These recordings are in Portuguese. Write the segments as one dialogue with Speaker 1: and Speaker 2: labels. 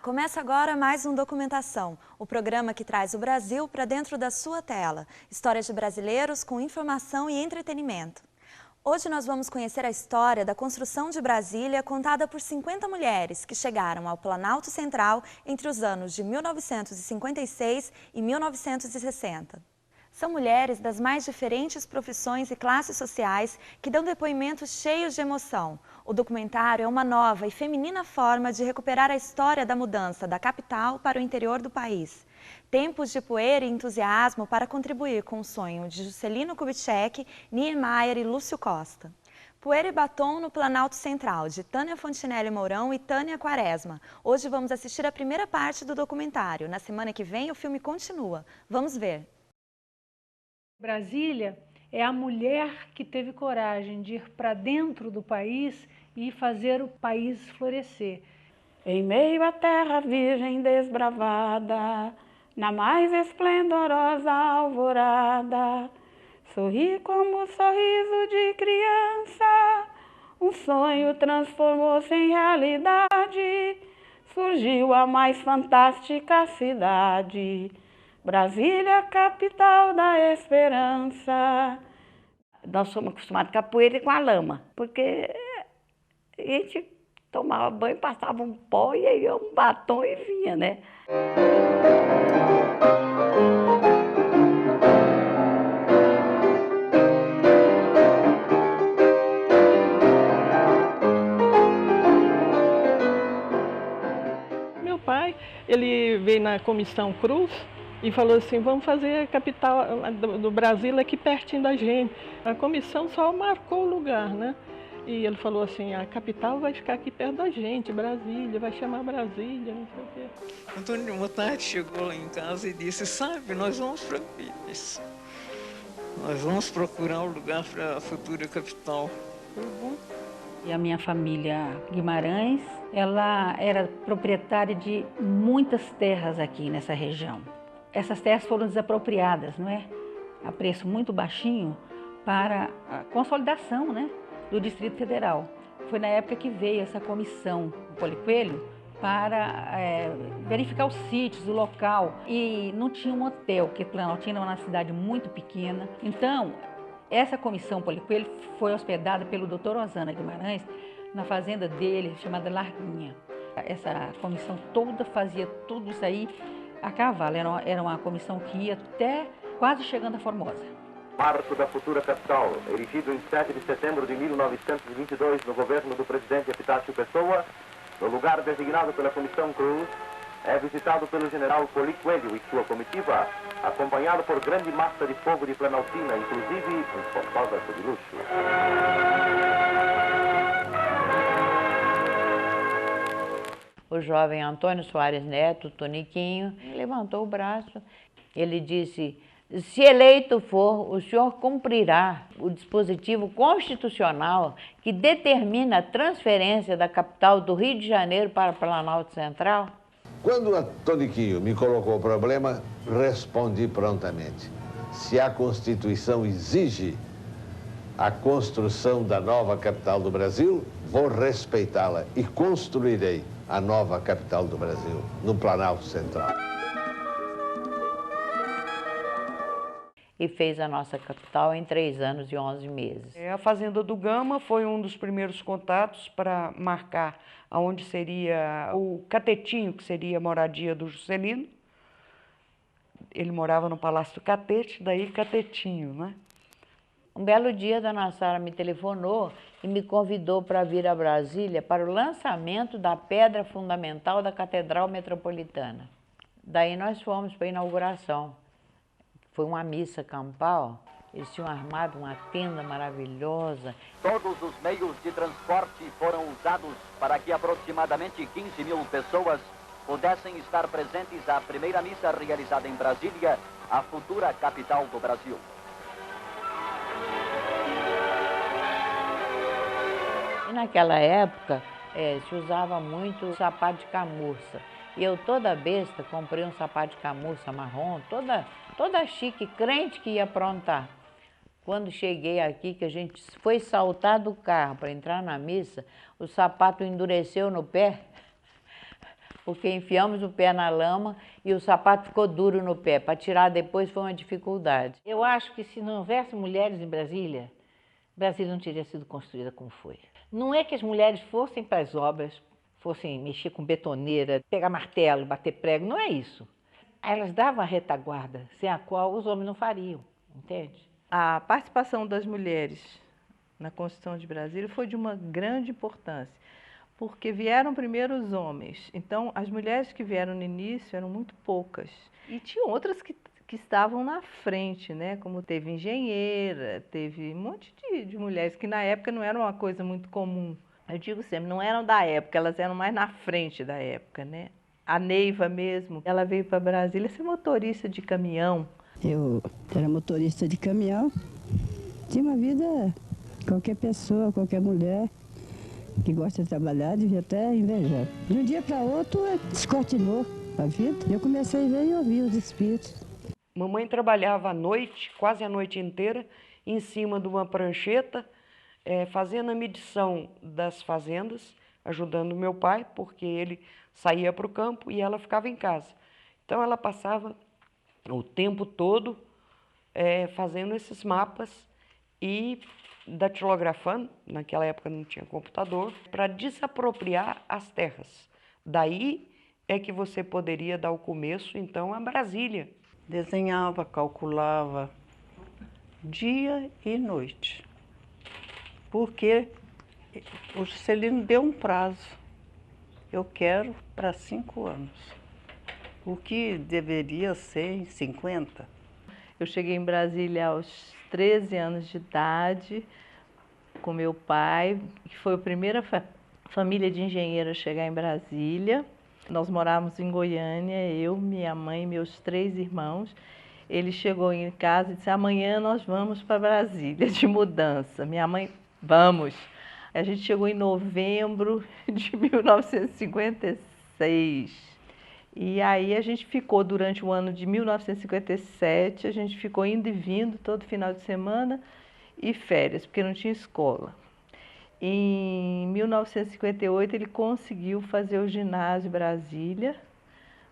Speaker 1: Começa agora mais um Documentação, o programa que traz o Brasil para dentro da sua tela. Histórias de brasileiros com informação e entretenimento. Hoje nós vamos conhecer a história da construção de Brasília contada por 50 mulheres que chegaram ao Planalto Central entre os anos de 1956 e 1960. São mulheres das mais diferentes profissões e classes sociais que dão depoimentos cheios de emoção. O documentário é uma nova e feminina forma de recuperar a história da mudança da capital para o interior do país. Tempos de poeira e entusiasmo para contribuir com o sonho de Juscelino Kubitschek, Niemeyer e Lúcio Costa. Poeira e Batom no Planalto Central, de Tânia Fontinelli Mourão e Tânia Quaresma. Hoje vamos assistir a primeira parte do documentário. Na semana que vem o filme continua. Vamos ver.
Speaker 2: Brasília é a mulher que teve coragem de ir para dentro do país e fazer o país florescer.
Speaker 3: Em meio à terra virgem desbravada, na mais esplendorosa alvorada, sorri como um sorriso de criança, um sonho transformou-se em realidade, surgiu a mais fantástica cidade, Brasília, capital da esperança. Nós somos acostumados com a poeira e com a lama, porque a gente tomava banho, passava um pó e aí um batom e vinha, né?
Speaker 4: Meu pai, ele veio na Comissão Cruz e falou assim, vamos fazer a capital do Brasil aqui pertinho da gente. A comissão só marcou o lugar, né? E ele falou assim, a capital vai ficar aqui perto da gente, Brasília, vai chamar Brasília, não sei o quê.
Speaker 5: Antônio, uma tarde chegou lá em casa e disse, sabe, nós vamos para Pires. Nós vamos procurar um lugar para a futura capital. Foi bom.
Speaker 3: E a minha família Guimarães, ela era proprietária de muitas terras aqui nessa região. Essas terras foram desapropriadas, não é? A preço muito baixinho para a consolidação, né, do Distrito Federal. Foi na época que veio essa comissão do Policoelho para verificar os sítios, o local. E não tinha um hotel, porque Planaltina é uma cidade muito pequena. Então, essa comissão Policoelho foi hospedada pelo Dr. Osana Guimarães na fazenda dele, chamada Larguinha. Essa comissão toda fazia tudo isso aí a cavalo. Era uma comissão que ia até quase chegando a Formosa.
Speaker 6: Marco da futura capital, erigido em 7 de setembro de 1922 no governo do presidente Epitácio Pessoa, no lugar designado pela Comissão Cruz, é visitado pelo general Policoelho e sua comitiva, acompanhado por grande massa de fogo de Planaltina, inclusive um fotógrafo de luxo.
Speaker 7: O jovem Antônio Soares Neto, Toniquinho, levantou o braço. Ele disse, se eleito for, o senhor cumprirá o dispositivo constitucional que determina a transferência da capital do Rio de Janeiro para Planalto Central?
Speaker 8: Quando a Toniquinho me colocou o problema, respondi prontamente. Se a Constituição exige a construção da nova capital do Brasil, vou respeitá-la e construirei a nova capital do Brasil, no Planalto Central.
Speaker 7: E fez a nossa capital em 3 anos e 11 meses.
Speaker 9: A Fazenda do Gama foi um dos primeiros contatos para marcar aonde seria o Catetinho, que seria a moradia do Juscelino. Ele morava no Palácio do Catete, daí Catetinho, né?
Speaker 7: Um belo dia, Dona Sara me telefonou e me convidou para vir a Brasília para o lançamento da pedra fundamental da Catedral Metropolitana. Daí nós fomos para a inauguração. Foi uma missa campal, eles tinham armado uma tenda maravilhosa.
Speaker 10: Todos os meios de transporte foram usados para que aproximadamente 15 mil pessoas pudessem estar presentes à primeira missa realizada em Brasília, a futura capital do Brasil.
Speaker 7: E naquela época se usava muito sapato de camurça. E eu toda besta comprei um sapato de camurça marrom, toda chique, crente que ia aprontar. Quando cheguei aqui, que a gente foi saltar do carro para entrar na missa, o sapato endureceu no pé, porque enfiamos o pé na lama e o sapato ficou duro no pé. Para tirar depois foi uma dificuldade.
Speaker 11: Eu acho que se não houvesse mulheres em Brasília, Brasília não teria sido construída como foi. Não é que as mulheres fossem para as obras, fossem mexer com betoneira, pegar martelo, bater prego, não é isso. Elas davam a retaguarda, sem a qual os homens não fariam, entende?
Speaker 12: A participação das mulheres na Constituição de Brasília foi de uma grande importância, porque vieram primeiro os homens. Então, as mulheres que vieram no início eram muito poucas. E tinha outras que estavam na frente, né? Como teve engenheira, teve um monte de mulheres que na época não era uma coisa muito comum. Eu digo sempre, não eram da época, elas eram mais na frente da época, né? A Neiva mesmo, ela veio para Brasília ser motorista de caminhão.
Speaker 13: Eu era motorista de caminhão, tinha uma vida, qualquer pessoa, qualquer mulher que gosta de trabalhar devia até invejar. De um dia para outro, descortinou a vida. Eu comecei a ver e ouvir os espíritos.
Speaker 9: Mamãe trabalhava à noite, quase a noite inteira, em cima de uma prancheta, fazendo a medição das fazendas, ajudando meu pai, porque ele saía para o campo e ela ficava em casa. Então ela passava o tempo todo fazendo esses mapas e datilografando, naquela época não tinha computador, para desapropriar as terras. Daí é que você poderia dar o começo, então, a Brasília.
Speaker 14: Desenhava, calculava dia e noite, porque o Juscelino deu um prazo. Eu quero para 5 anos, o que deveria ser em 50.
Speaker 12: Eu cheguei em Brasília aos 13 anos de idade, com meu pai, que foi a primeira família de engenheiros a chegar em Brasília. Nós morávamos em Goiânia, eu, minha mãe e meus 3 irmãos. Ele chegou em casa e disse, amanhã nós vamos para Brasília, de mudança. Minha mãe, vamos. A gente chegou em novembro de 1956. E aí a gente ficou durante o ano de 1957, a gente ficou indo e vindo todo final de semana e férias, porque não tinha escola. Em 1958 ele conseguiu fazer o ginásio Brasília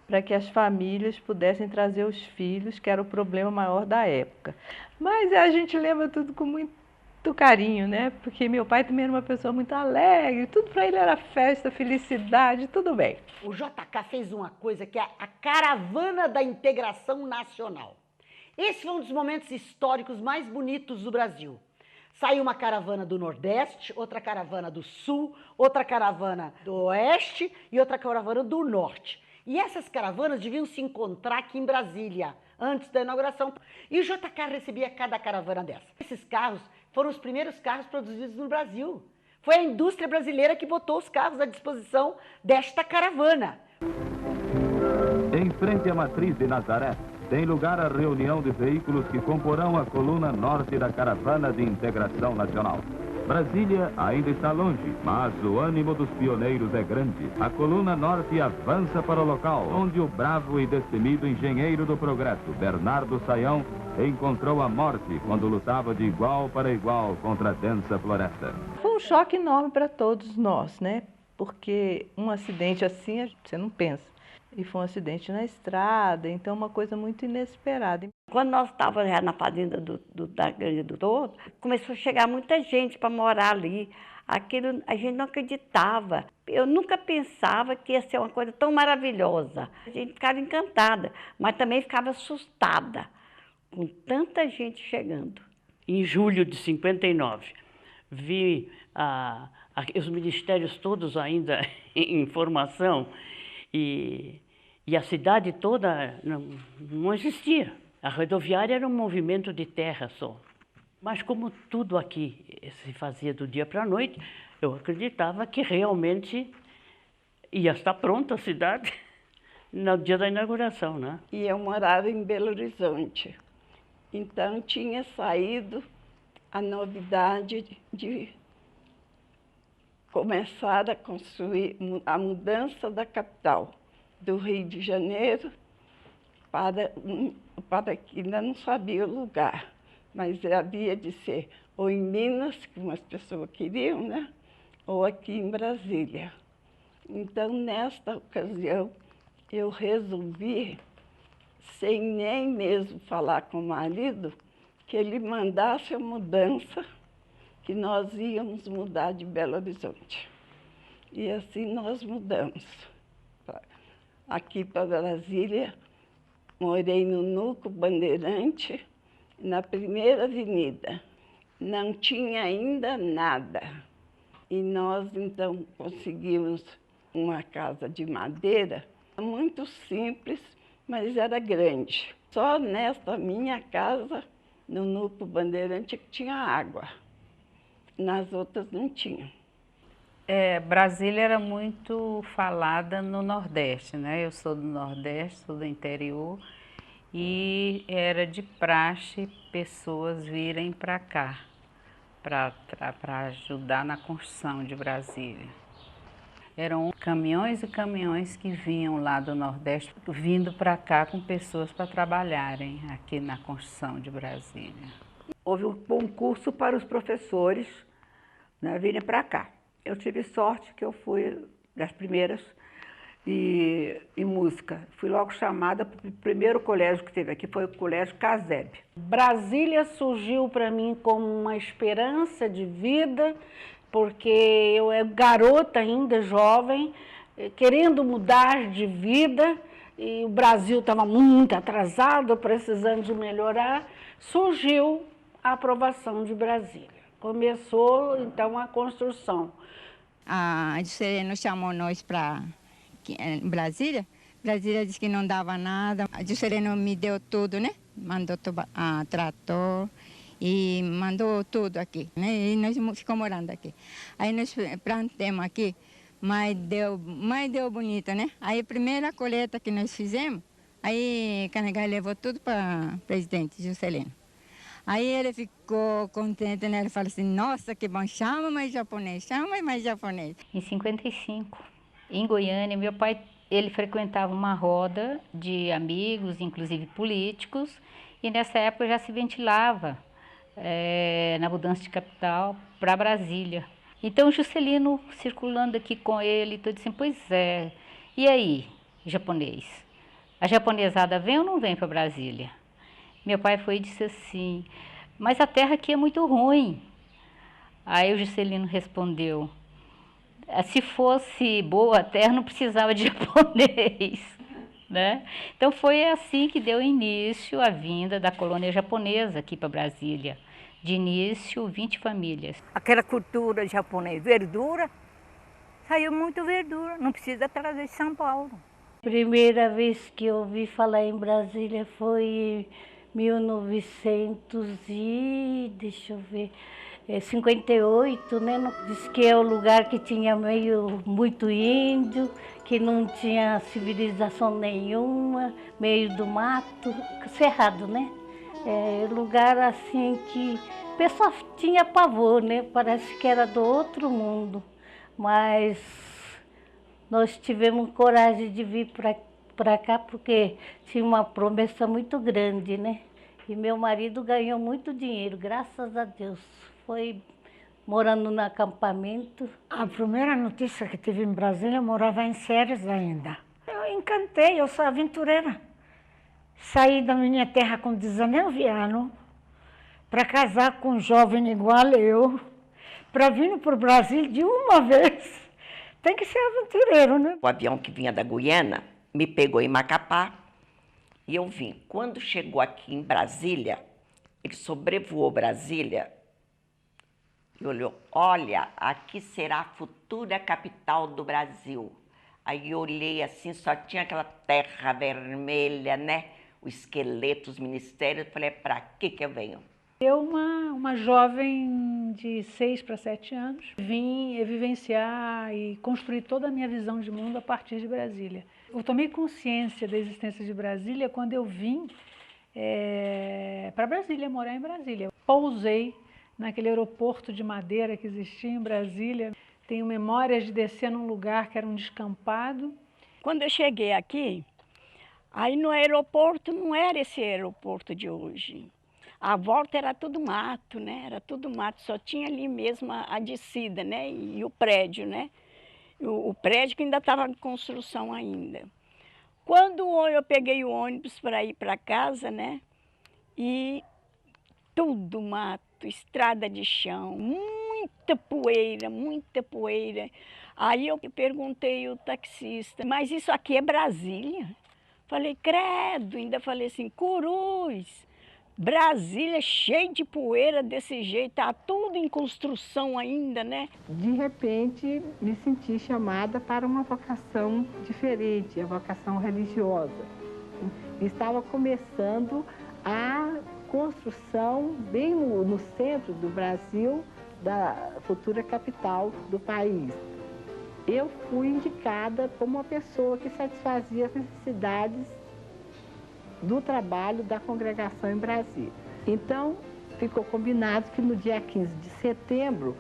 Speaker 12: para que as famílias pudessem trazer os filhos, que era o problema maior da época. Mas a gente lembra tudo com muito carinho, né? Porque meu pai também era uma pessoa muito alegre, tudo para ele era festa, felicidade, tudo bem.
Speaker 15: O JK fez uma coisa que é a Caravana da Integração Nacional. Esse foi um dos momentos históricos mais bonitos do Brasil. Saiu uma caravana do Nordeste, outra caravana do Sul, outra caravana do Oeste e outra caravana do Norte. E essas caravanas deviam se encontrar aqui em Brasília, antes da inauguração. E o JK recebia cada caravana dessa. Esses carros foram os primeiros carros produzidos no Brasil. Foi a indústria brasileira que botou os carros à disposição desta caravana.
Speaker 16: Em frente à matriz de Nazaré, tem lugar a reunião de veículos que comporão a coluna norte da Caravana de Integração Nacional. Brasília ainda está longe, mas o ânimo dos pioneiros é grande. A coluna norte avança para o local, onde o bravo e destemido engenheiro do progresso, Bernardo Sayão, encontrou a morte quando lutava de igual para igual contra a densa floresta.
Speaker 12: Foi um choque enorme para todos nós, né? Porque um acidente assim, você não pensa. E foi um acidente na estrada, então uma coisa muito inesperada.
Speaker 17: Quando nós estávamos já na fazenda da Grande do Douro, começou a chegar muita gente para morar ali. Aquilo a gente não acreditava. Eu nunca pensava que ia ser uma coisa tão maravilhosa. A gente ficava encantada, mas também ficava assustada com tanta gente chegando.
Speaker 18: Em julho de 59, vi os ministérios todos ainda em formação e a cidade toda não existia. A rodoviária era um movimento de terra só. Mas como tudo aqui se fazia do dia para a noite, eu acreditava que realmente ia estar pronta a cidade no dia da inauguração, né?
Speaker 14: E eu morava em Belo Horizonte. Então tinha saído a novidade de começar a construir a mudança da capital, do Rio de Janeiro para que ainda não sabia o lugar, mas havia de ser ou em Minas, que umas pessoas queriam, né? Ou aqui em Brasília. Então, nesta ocasião, eu resolvi, sem nem mesmo falar com o marido, que ele mandasse a mudança, que nós íamos mudar de Belo Horizonte. E assim nós mudamos. Aqui para Brasília, morei no Núcleo Bandeirante, na primeira avenida. Não tinha ainda nada. E nós, então, conseguimos uma casa de madeira, muito simples, mas era grande. Só nesta minha casa, no Núcleo Bandeirante, que tinha água. Nas outras não tinha.
Speaker 3: Brasília era muito falada no Nordeste, né? Eu sou do Nordeste, sou do interior, e era de praxe pessoas virem para cá, para ajudar na construção de Brasília. Eram caminhões e caminhões que vinham lá do Nordeste, vindo para cá com pessoas para trabalharem aqui na construção de Brasília.
Speaker 19: Houve um concurso para os professores, né, virem para cá. Eu tive sorte que eu fui das primeiras em música. Fui logo chamada para o primeiro colégio que teve aqui, foi o Colégio Caseb.
Speaker 2: Brasília surgiu para mim como uma esperança de vida, porque eu era garota ainda, jovem, querendo mudar de vida, e o Brasil estava muito atrasado, precisando de melhorar. Surgiu a aprovação de Brasília. Começou, então, a construção.
Speaker 20: A Juscelino chamou nós para Brasília. Brasília disse que não dava nada. A Juscelino me deu tudo, né? Mandou trator e mandou tudo aqui, né? E nós ficamos morando aqui. Aí nós plantamos aqui, mas deu bonito, né? Aí a primeira colheita que nós fizemos, aí Canegai levou tudo para o presidente Juscelino. Aí ele ficou contente, né? Ele falou assim, nossa, que bom, chama mais japonês.
Speaker 21: Em 55, em Goiânia, meu pai, ele frequentava uma roda de amigos, inclusive políticos, e nessa época já se ventilava na mudança de capital para Brasília. Então o Juscelino circulando aqui com ele, todo assim, pois é, e aí, japonês? A japonesada vem ou não vem para Brasília? Meu pai foi e disse assim, mas a terra aqui é muito ruim. Aí o Juscelino respondeu, se fosse boa a terra não precisava de japonês, né? Então foi assim que deu início a vinda da colônia japonesa aqui para Brasília. De início, 20 famílias.
Speaker 19: Aquela cultura japonesa, verdura, saiu muito verdura, não precisa trazer de São Paulo.
Speaker 22: Primeira vez que eu ouvi falar em Brasília foi 58, né? Diz que é o lugar que tinha muito índio, que não tinha civilização nenhuma, meio do mato, cerrado, né? Lugar assim que o pessoal tinha pavor, né? Parece que era do outro mundo, mas nós tivemos coragem de vir para cá porque tinha uma promessa muito grande, né? E meu marido ganhou muito dinheiro, graças a Deus. Foi morando no acampamento.
Speaker 23: A primeira notícia que tive em Brasília, eu morava em Séries ainda. Eu encantei, eu sou aventureira. Saí da minha terra com 19 anos para casar com um jovem igual eu, para vir para o Brasil de uma vez. Tem que ser aventureiro, né?
Speaker 24: O avião que vinha da Guiana me pegou em Macapá e eu vim. Quando chegou aqui em Brasília, ele sobrevoou Brasília e olhou, olha, aqui será a futura capital do Brasil. Aí eu olhei assim, só tinha aquela terra vermelha, né? O esqueleto, os ministérios, eu falei, para que eu venho?
Speaker 2: Eu, uma jovem de 6 para 7 anos, vim vivenciar e construir toda a minha visão de mundo a partir de Brasília. Eu tomei consciência da existência de Brasília quando eu vim para Brasília, morar em Brasília. Pousei naquele aeroporto de madeira que existia em Brasília. Tenho memórias de descer num lugar que era um descampado.
Speaker 14: Quando eu cheguei aqui, aí no aeroporto não era esse aeroporto de hoje. A volta era tudo mato, né? Era tudo mato, só tinha ali mesmo a descida, né? E o prédio, né? O prédio que ainda estava em construção ainda. Quando eu peguei o ônibus para ir para casa, né? E tudo mato, estrada de chão, muita poeira, muita poeira. Aí eu perguntei ao taxista, mas isso aqui é Brasília? Falei, credo, ainda falei assim, Cruz, Brasília cheio de poeira desse jeito, tá tudo em construção ainda, né?
Speaker 1: De repente, me senti chamada para uma vocação diferente, a vocação religiosa. Estava começando a construção, bem no centro do Brasil, da futura capital do país. Eu fui indicada como uma pessoa que satisfazia as necessidades do trabalho da congregação em Brasília. Então, ficou combinado que no dia 15 de setembro,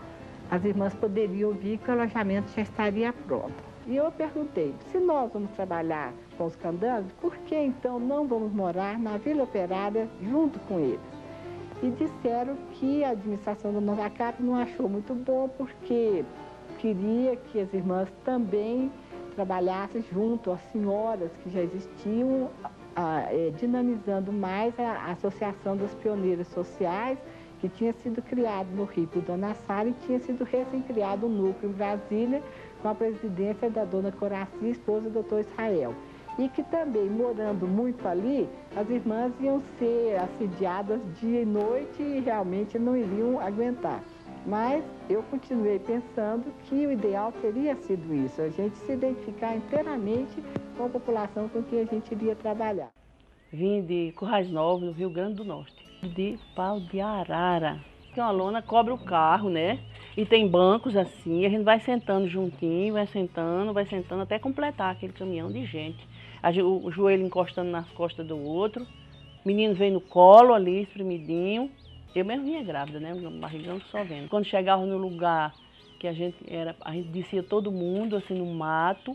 Speaker 1: as irmãs poderiam vir que o alojamento já estaria pronto. E eu perguntei, se nós vamos trabalhar com os candangos, por que então não vamos morar na Vila Operária junto com eles? E disseram que a administração da Nova Cap não achou muito bom, porque queria que as irmãs também trabalhassem junto às senhoras que já existiam, dinamizando mais a Associação das Pioneiras Sociais, que tinha sido criado no Rio de Dona Sara e tinha sido recém-criado um núcleo em Brasília, com a presidência da dona Coraci, esposa do Dr. Israel. E que também, morando muito ali, as irmãs iam ser assediadas dia e noite e realmente não iriam aguentar. Mas eu continuei pensando que o ideal teria sido isso, a gente se identificar inteiramente com a população com quem a gente iria trabalhar.
Speaker 4: Vim de Currais Novos, no Rio Grande do Norte, de Pau de Arara. Tem uma lona, cobre o carro, né? E tem bancos assim, a gente vai sentando juntinho, vai sentando até completar aquele caminhão de gente. O joelho encostando nas costas do outro, o menino vem no colo ali, espremidinho. Eu mesmo vinha grávida, né? O barrigão só vendo. Quando chegava no lugar que a gente descia todo mundo, assim, no mato,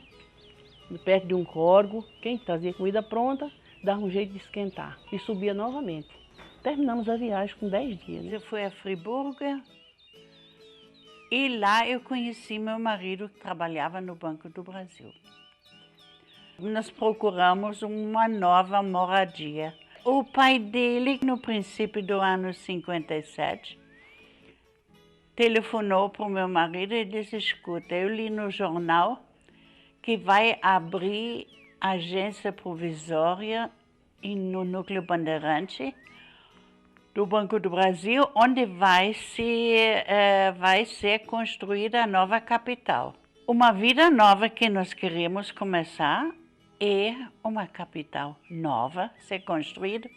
Speaker 4: perto de um córrego. Quem trazia comida pronta, dava um jeito de esquentar. E subia novamente. Terminamos a viagem com 10 dias.
Speaker 5: Eu fui a Friburgo e lá eu conheci meu marido que trabalhava no Banco do Brasil. Nós procuramos uma nova moradia. O pai dele, no princípio do ano 57, telefonou para o meu marido e disse, escuta, eu li no jornal que vai abrir agência provisória no Núcleo Bandeirante do Banco do Brasil, onde vai ser construída a nova capital. Uma vida nova que nós queremos começar e uma capital nova ser construída,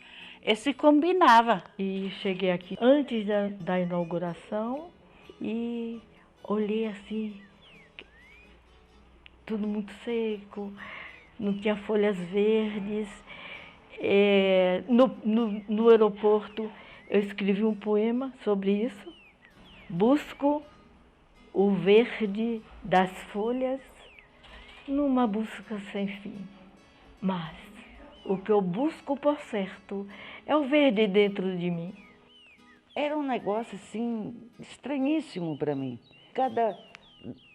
Speaker 5: e se combinava.
Speaker 6: E cheguei aqui antes da inauguração e olhei assim, tudo muito seco, não tinha folhas verdes. No aeroporto eu escrevi um poema sobre isso. Busco o verde das folhas numa busca sem fim. Mas o que eu busco, por certo, é o verde dentro de mim.
Speaker 25: Era um negócio, assim, estranhíssimo para mim. Cada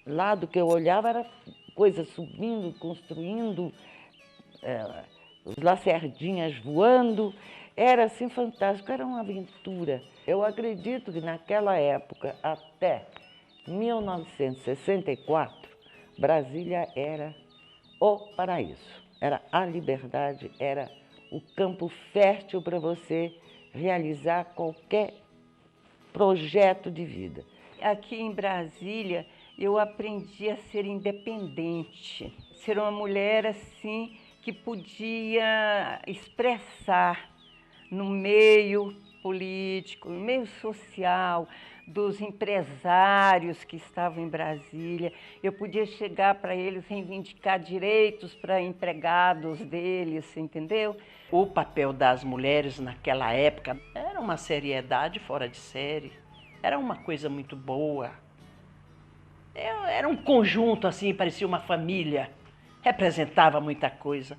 Speaker 25: lado que eu olhava era coisa subindo, construindo, os lacerdinhas voando. Era, assim, fantástico, era uma aventura. Eu acredito que naquela época, até 1964, Brasília era o paraíso, era a liberdade, era o campo fértil para você realizar qualquer projeto de vida.
Speaker 5: Aqui em Brasília, eu aprendi a ser independente, ser uma mulher assim que podia expressar no meio político, no meio social, dos empresários que estavam em Brasília. Eu podia chegar para eles, reivindicar direitos para empregados deles, entendeu?
Speaker 26: O papel das mulheres naquela época era uma seriedade fora de série. Era uma coisa muito boa. Era um conjunto, assim, parecia uma família. Representava muita coisa.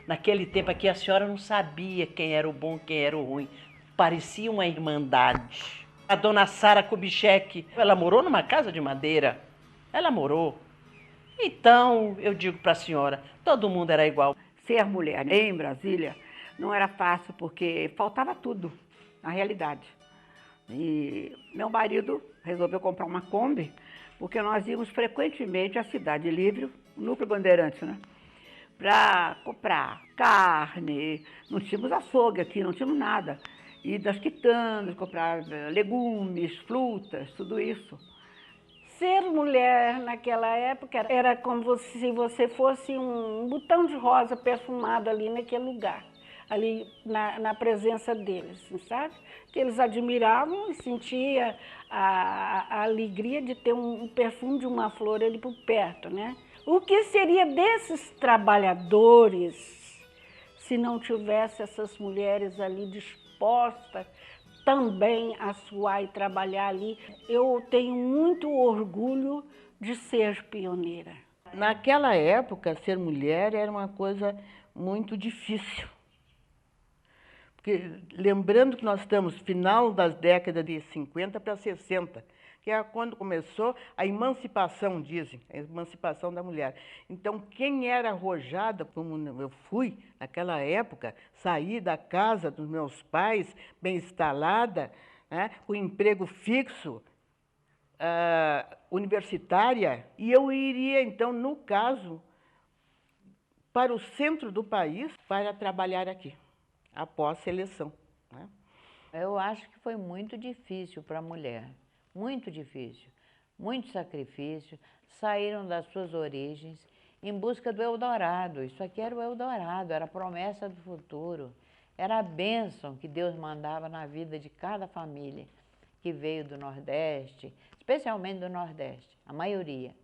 Speaker 26: Naquele tempo aqui a senhora não sabia quem era o bom, quem era o ruim. Parecia uma irmandade. A dona Sara Kubitschek, ela morou numa casa de madeira. Ela morou. Então, eu digo para a senhora, todo mundo era igual.
Speaker 19: Ser mulher em Brasília não era fácil, porque faltava tudo, na realidade. E meu marido resolveu comprar uma Kombi, porque nós íamos frequentemente à Cidade Livre, o Núcleo Bandeirantes, né? Para comprar carne, não tínhamos açougue aqui, não tínhamos nada. E das quitanas, comprar legumes, frutas, tudo isso.
Speaker 22: Ser mulher naquela época era como se você fosse um botão de rosa perfumado ali naquele lugar, ali na presença deles, sabe? Que eles admiravam e sentiam a alegria de ter um perfume de uma flor ali por perto, né? O que seria desses trabalhadores se não tivesse essas mulheres ali dispostas também a suar e trabalhar ali? Eu tenho muito orgulho de ser pioneira.
Speaker 25: Naquela época, ser mulher era uma coisa muito difícil. Porque, lembrando que nós estamos no final das décadas de 50 para 60, que é quando começou a emancipação, dizem, a emancipação da mulher. Então, quem era arrojada, como eu fui naquela época, saí da casa dos meus pais, bem instalada, né, com emprego fixo, universitária, e eu iria, então, no caso, para o centro do país para trabalhar aqui, após seleção, né?
Speaker 7: Eu acho que foi muito difícil para a mulher. Muito difícil, muito sacrifício, saíram das suas origens em busca do Eldorado. Isso aqui era o Eldorado, era a promessa do futuro, era a bênção que Deus mandava na vida de cada família que veio do Nordeste, especialmente do Nordeste, a maioria,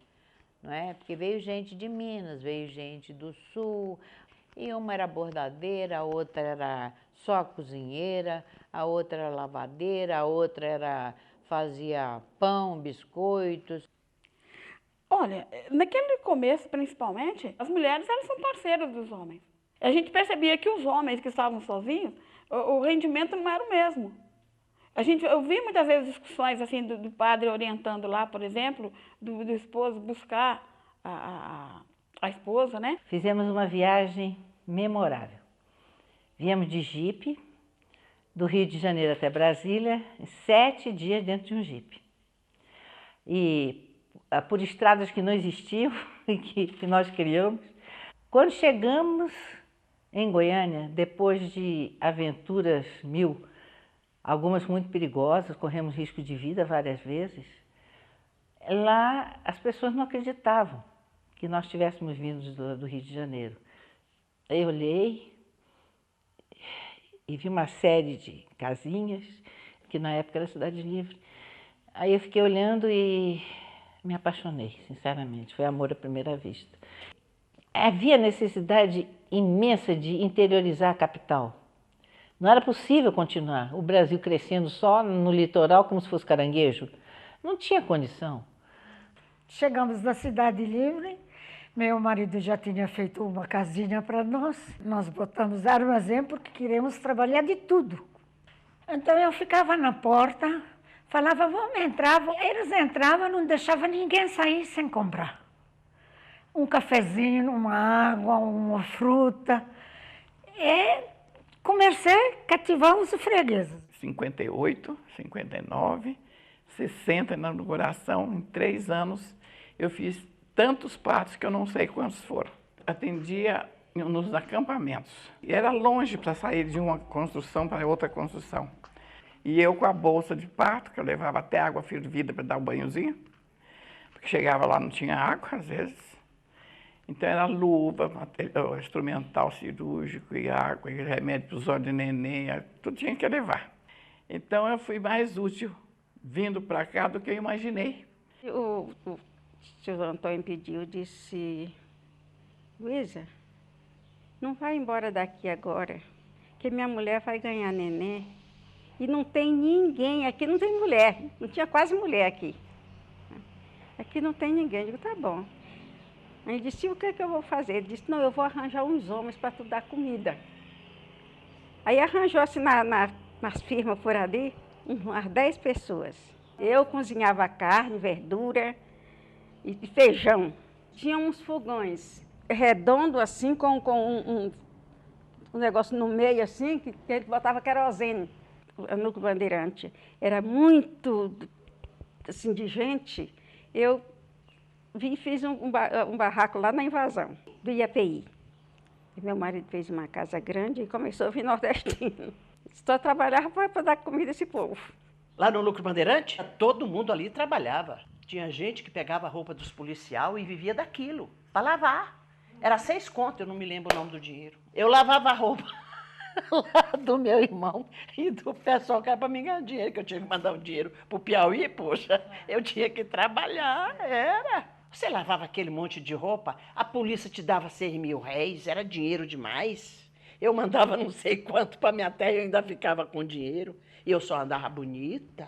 Speaker 7: não é? Porque veio gente de Minas, veio gente do Sul, e uma era bordadeira, a outra era só cozinheira, a outra era lavadeira, a outra fazia pão, biscoitos.
Speaker 8: Olha, naquele começo, principalmente, as mulheres elas são parceiras dos homens. A gente percebia que os homens que estavam sozinhos, o rendimento não era o mesmo. Eu vi muitas vezes discussões assim do padre orientando lá, por exemplo, do esposo buscar a esposa, né?
Speaker 9: Fizemos uma viagem memorável. Viemos de jipe, do Rio de Janeiro até Brasília, em 7 dias dentro de um jipe. E por estradas que não existiam e que nós criamos. Quando chegamos em Goiânia, depois de aventuras mil, algumas muito perigosas, corremos risco de vida várias vezes, lá as pessoas não acreditavam que nós tivéssemos vindo do Rio de Janeiro. Eu olhei e vi uma série de casinhas, que na época era Cidade Livre. Aí eu fiquei olhando e me apaixonei, sinceramente. Foi amor à primeira vista. Havia necessidade imensa de interiorizar a capital. Não era possível continuar o Brasil crescendo só no litoral como se fosse caranguejo. Não tinha condição.
Speaker 23: Chegamos na Cidade Livre, meu marido já tinha feito uma casinha para nós. Nós botamos armazém porque queríamos trabalhar de tudo. Então eu ficava na porta, falava, vamos entrar. Eles entravam, não deixavam ninguém sair sem comprar. Um cafezinho, uma água, uma fruta. E comecei a cativar os fregueses.
Speaker 10: 58, 59, 60 na inauguração, em 3 anos eu fiz tantos partos que eu não sei quantos foram. Atendia nos acampamentos. E era longe para sair de uma construção para outra construção. E eu com a bolsa de parto, que eu levava até água fervida para dar um banhozinho, porque chegava lá não tinha água às vezes. Então era luva, instrumental cirúrgico e água, e remédio para os olhos de neném, tudo tinha que levar. Então eu fui mais útil vindo para cá do que eu imaginei.
Speaker 8: O tio Antônio pediu, disse, Luísa, não vai embora daqui agora, que minha mulher vai ganhar neném. E não tem ninguém, aqui não tem mulher, não tinha quase mulher aqui. Aqui não tem ninguém. Eu digo, tá bom. Ele disse, o que é que eu vou fazer? Ele disse, não, eu vou arranjar uns homens para tu dar comida. Aí arranjou-se nas firmas por ali, umas 10 pessoas. Eu cozinhava carne, verdura e feijão. tinha uns fogões redondos assim, com um negócio no meio assim, que ele botava querosene. O Núcleo Bandeirante era muito, assim, de gente. Eu fiz um barraco lá na Invasão, do IAPI. E meu marido fez uma casa grande e começou a vir nordestino. Só trabalhava para dar comida a esse povo.
Speaker 26: Lá no Núcleo Bandeirante, todo mundo ali trabalhava. Tinha gente que pegava a roupa dos policiais e vivia daquilo, para lavar. Era 6 contos, eu não me lembro o nome do dinheiro. Eu lavava a roupa lá do meu irmão e do pessoal que era para me ganhar dinheiro, que eu tinha que mandar um dinheiro para o Piauí, poxa, eu tinha que trabalhar, era. Você lavava aquele monte de roupa, a polícia te dava 6.000 réis, era dinheiro demais. Eu mandava não sei quanto para minha terra e eu ainda ficava com dinheiro. E eu só andava bonita.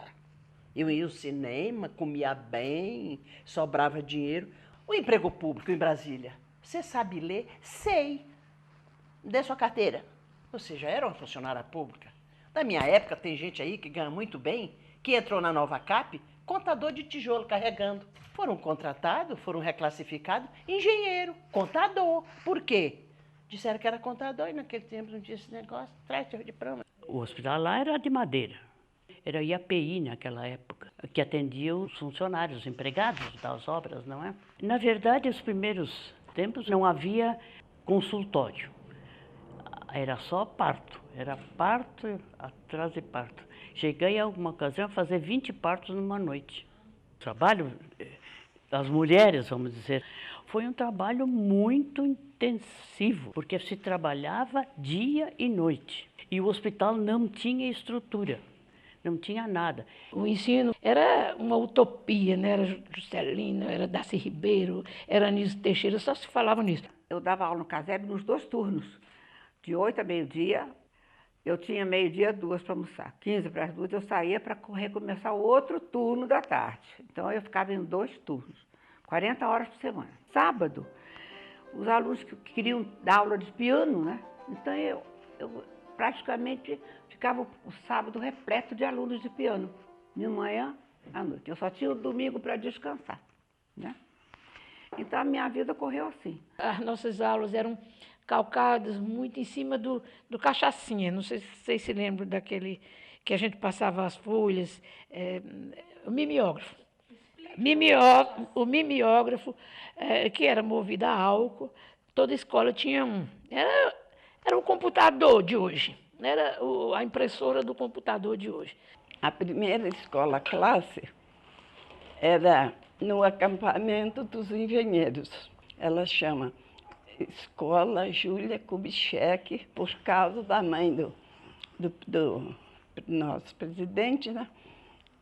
Speaker 26: Eu ia ao cinema, comia bem, sobrava dinheiro. O emprego público em Brasília, você sabe ler? Sei. Dê sua carteira. Você já era uma funcionária pública. Na minha época, tem gente aí que ganha muito bem, que entrou na Nova Cap, contador de tijolo carregando. Foram contratados, foram reclassificados, engenheiro, contador. Por quê? Disseram que era contador e naquele tempo não tinha esse negócio. Traz teu diploma.
Speaker 18: O hospital lá era de madeira. Era IAPI naquela época, que atendia os funcionários, os empregados das obras, não é? Na verdade, os primeiros tempos não havia consultório. Era só parto. Era parto atrás de parto. Cheguei a alguma ocasião a fazer 20 partos numa noite. O trabalho das mulheres, vamos dizer, foi um trabalho muito intensivo, porque se trabalhava dia e noite. E o hospital não tinha estrutura, não tinha nada.
Speaker 11: O ensino era uma utopia, né? Era Juscelino, era Darcy Ribeiro, era Anísio Teixeira, só se falava nisso.
Speaker 19: Eu dava aula no casebre nos 2 turnos, de 8 a meio-dia. Eu tinha meio-dia 2 para almoçar. 15 para as 2 eu saía para recomeçar o outro turno da tarde. Então eu ficava em 2 turnos, 40 horas por semana. Sábado, os alunos que queriam dar aula de piano, né? Então eu praticamente ficava o sábado repleto de alunos de piano, de manhã à noite. Eu só tinha o domingo para descansar, né? Então a minha vida correu assim.
Speaker 11: As nossas aulas eram calcadas muito em cima do cachaçinha. Não sei se vocês se lembram daquele que a gente passava as folhas, o mimeógrafo. O mimeógrafo, que era movido a álcool, toda escola tinha um. Era o computador de hoje, era a impressora do computador de hoje.
Speaker 14: A primeira escola classe era no acampamento dos engenheiros. Ela chama Escola Júlia Kubitschek, por causa da mãe do nosso presidente, né?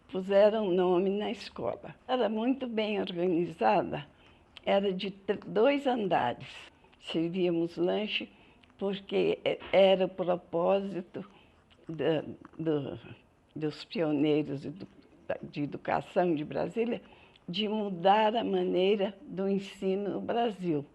Speaker 14: Puseram o nome na escola. Era muito bem organizada, era de 2 andares. Servíamos lanche, porque era o propósito dos pioneiros de educação de Brasília de mudar a maneira do ensino no Brasil.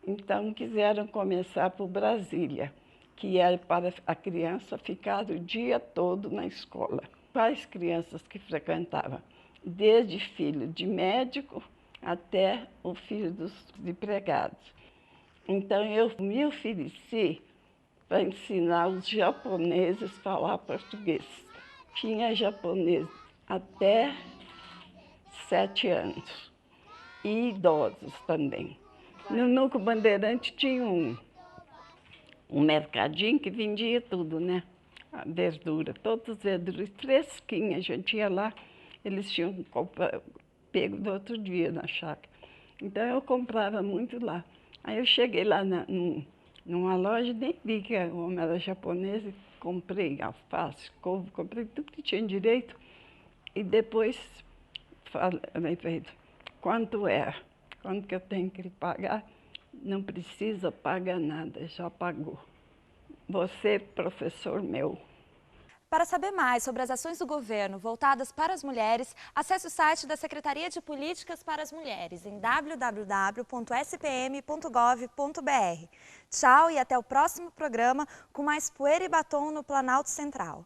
Speaker 14: Então, quiseram começar por Brasília, que era para a criança ficar o dia todo na escola. Quais crianças que frequentavam? Desde filho de médico até o filho dos empregados. Então, eu me ofereci para ensinar os japoneses a falar português. Tinha japonês até 7 anos, e idosos também. No Núcleo Bandeirante tinha um mercadinho que vendia tudo, né? A verdura, todas as verduras fresquinhas. A gente ia lá, eles tinham pego do outro dia na chácara. Então eu comprava muito lá. Aí eu cheguei lá numa loja, nem vi que o homem era japonês, e comprei alface, couve, comprei tudo que tinha direito. E depois falei para ele, quanto é? Quanto que eu tenho que lhe pagar? Não precisa pagar nada, já pagou. Você, professor meu.
Speaker 12: Para saber mais sobre as ações do governo voltadas para as mulheres, acesse o site da Secretaria de Políticas para as Mulheres em www.spm.gov.br. Tchau e até o próximo programa com mais Poeira e Batom no Planalto Central.